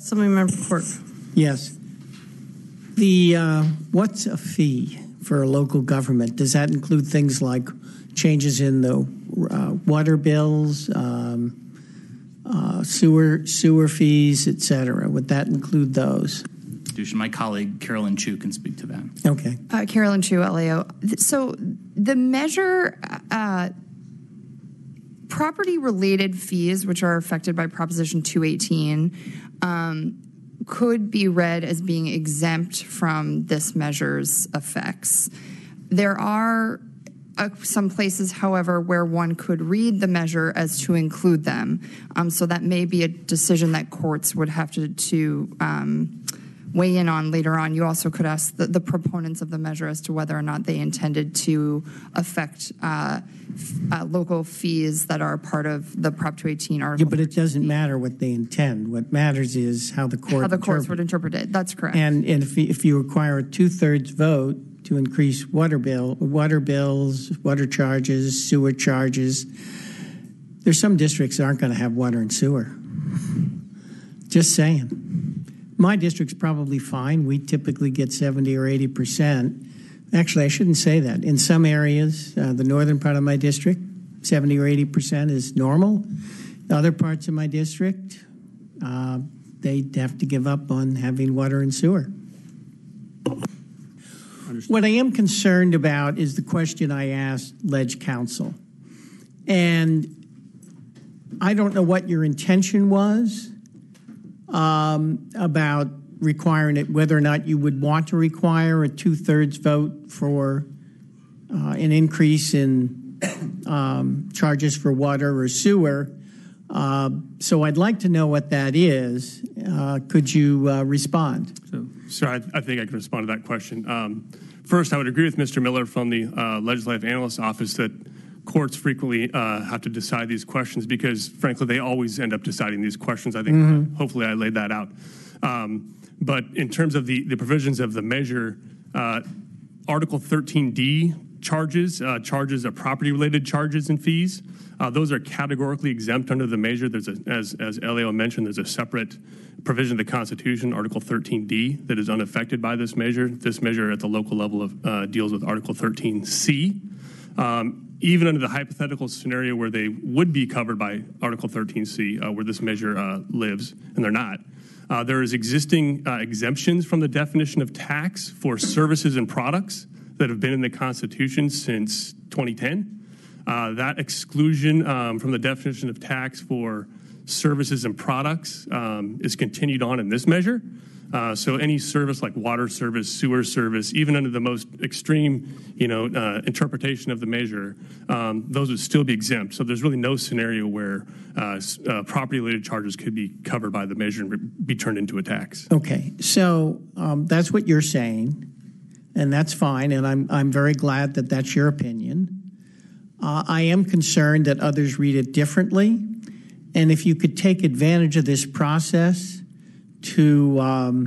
Assemblymember Quirk. Yes. What's a fee for a local government? Does that include things like changes in the water bills, sewer fees, et cetera? Would that include those? My colleague Carolyn Chu can speak to that. Okay. Carolyn Chu, LAO. So the measure, property-related fees, which are affected by Proposition 218, could be read as being exempt from this measure's effects. There are some places, however, where one could read the measure as to include them. So that may be a decision that courts would have to weigh in on later on. You also could ask the proponents of the measure as to whether or not they intended to affect local fees that are part of the Prop 218 article. Yeah, but it doesn't matter what they intend. What matters is how the courts would interpret it. That's correct. And if you require a 2/3 vote to increase water bills, water charges, sewer charges, there's some districts that aren't going to have water and sewer. Just saying. My district's probably fine. We typically get 70 or 80%. Actually, I shouldn't say that. In some areas, the northern part of my district, 70 or 80% is normal. Other parts of my district, they'd have to give up on having water and sewer. Understood. What I am concerned about is the question I asked Ledge Council. And I don't know what your intention was about requiring it, whether or not you would want to require a 2/3 vote for an increase in charges for water or sewer. So I'd like to know what that is. Could you respond? So I think I can respond to that question. First, I would agree with Mr. Miller from the Legislative Analyst Office that courts frequently have to decide these questions because, frankly, they always end up deciding these questions. I think hopefully I laid that out. But in terms of the provisions of the measure, Article 13D charges of property-related charges and fees. Those are categorically exempt under the measure. There's as Elio mentioned, there's a separate provision of the Constitution, Article 13D, that is unaffected by this measure. This measure at the local level deals with Article 13C. Even under the hypothetical scenario where they would be covered by Article 13C, where this measure lives, and they're not, there is existing exemptions from the definition of tax for services and products that have been in the Constitution since 2010. That exclusion from the definition of tax for services and products is continued on in this measure. So any service like water service, sewer service, even under the most extreme, interpretation of the measure, those would still be exempt. So there's really no scenario where property-related charges could be covered by the measure and be turned into a tax. Okay, so that's what you're saying, and that's fine, and I'm very glad that that's your opinion. I am concerned that others read it differently, and if you could take advantage of this process to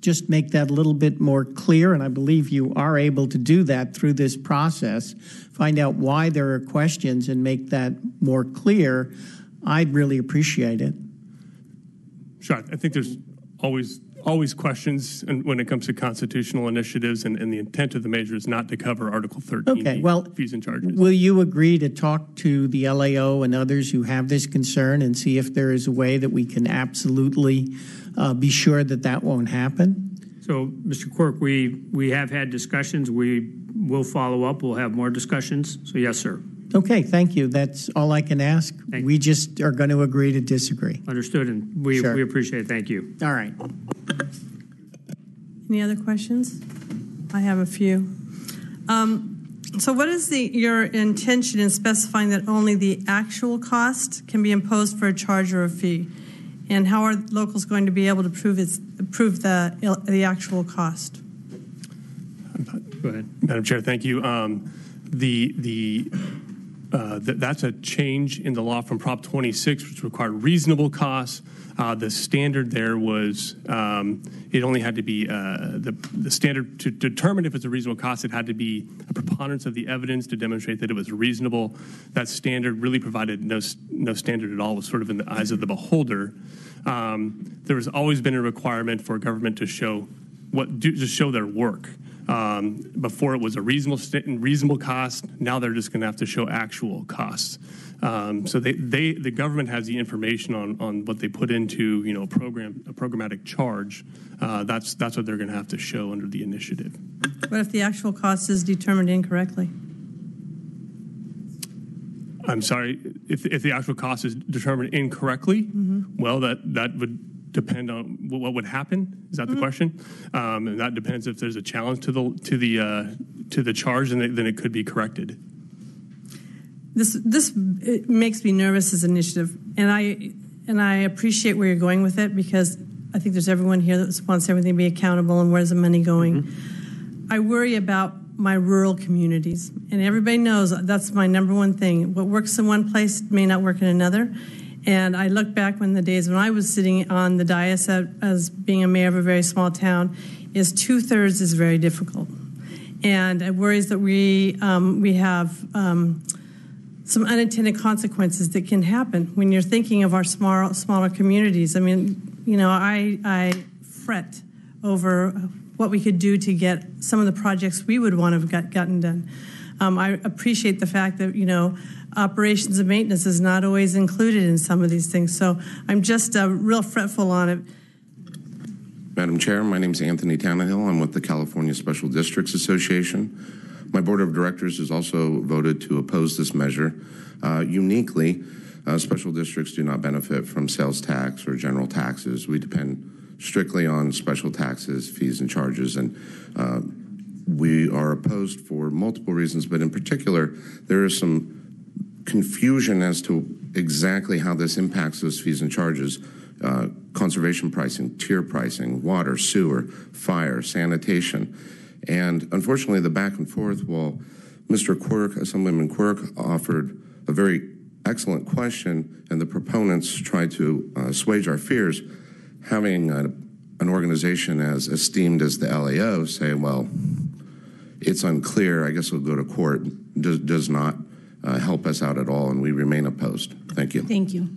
just make that a little bit more clear, and I believe you are able to do that through this process, find out why there are questions and make that more clear, I'd really appreciate it. Sure. I think there's always questions when it comes to constitutional initiatives, and the intent of the measure is not to cover Article 13 fees and charges. Will you agree to talk to the LAO and others who have this concern and see if there is a way that we can absolutely be sure that won't happen? So, Mr. Quirk, we have had discussions. We will follow up. We'll have more discussions. So, yes, sir. Okay, thank you. That's all I can ask. We just are going to agree to disagree. Understood, and we appreciate it. Thank you. All right. Any other questions? I have a few. So what is your intention in specifying that only the actual cost can be imposed for a charge or a fee? And how are locals going to be able to prove the actual cost? Go ahead. Madam Chair, thank you. The That's a change in the law from Prop 26, which required reasonable costs. The standard there was it only had to be the standard to determine if it's a reasonable cost. It had to be a preponderance of the evidence to demonstrate that it was reasonable. That standard really provided no standard at all. It was sort of in the eyes of the beholder. There has always been a requirement for government to show their work. Before it was a reasonable cost. Now they're just going to have to show actual costs. So the government has the information on what they put into a programmatic charge. That's what they're going to have to show under the initiative. What if the actual cost is determined incorrectly? I'm sorry, if the actual cost is determined incorrectly, well, that would depend on what would happen. Is that the question? And that depends if there's a challenge to the charge, and then it could be corrected. This it makes me nervous as an initiative, and I appreciate where you're going with it, because I think there's everyone here that wants everything to be accountable and where's the money going. I worry about my rural communities, and everybody knows that's my number one thing. What works in one place may not work in another. And I look back when the days when I was sitting on the dais as being a mayor of a very small town, is 2/3 is very difficult. And it worries that we have some unintended consequences that can happen when you're thinking of our smaller communities. I mean, I fret over what we could do to get some of the projects we would want to have gotten done. I appreciate the fact that, operations and maintenance is not always included in some of these things. So I'm just real fretful on it. Madam Chair, my name is Anthony Tannehill. I'm with the California Special Districts Association. My board of directors has also voted to oppose this measure. Uniquely, special districts do not benefit from sales tax or general taxes. We depend strictly on special taxes, fees, and charges, and we are opposed for multiple reasons, but in particular, there is some confusion as to exactly how this impacts those fees and charges. Conservation pricing, tier pricing, water, sewer, fire, sanitation. And unfortunately, the back and forth, while Mr. Quirk, Assemblyman Quirk, offered a very excellent question, and the proponents tried to assuage our fears, having an organization as esteemed as the LAO say, well, it's unclear, I guess we'll go to court, does not help us out at all, and we remain opposed. Thank you. Thank you.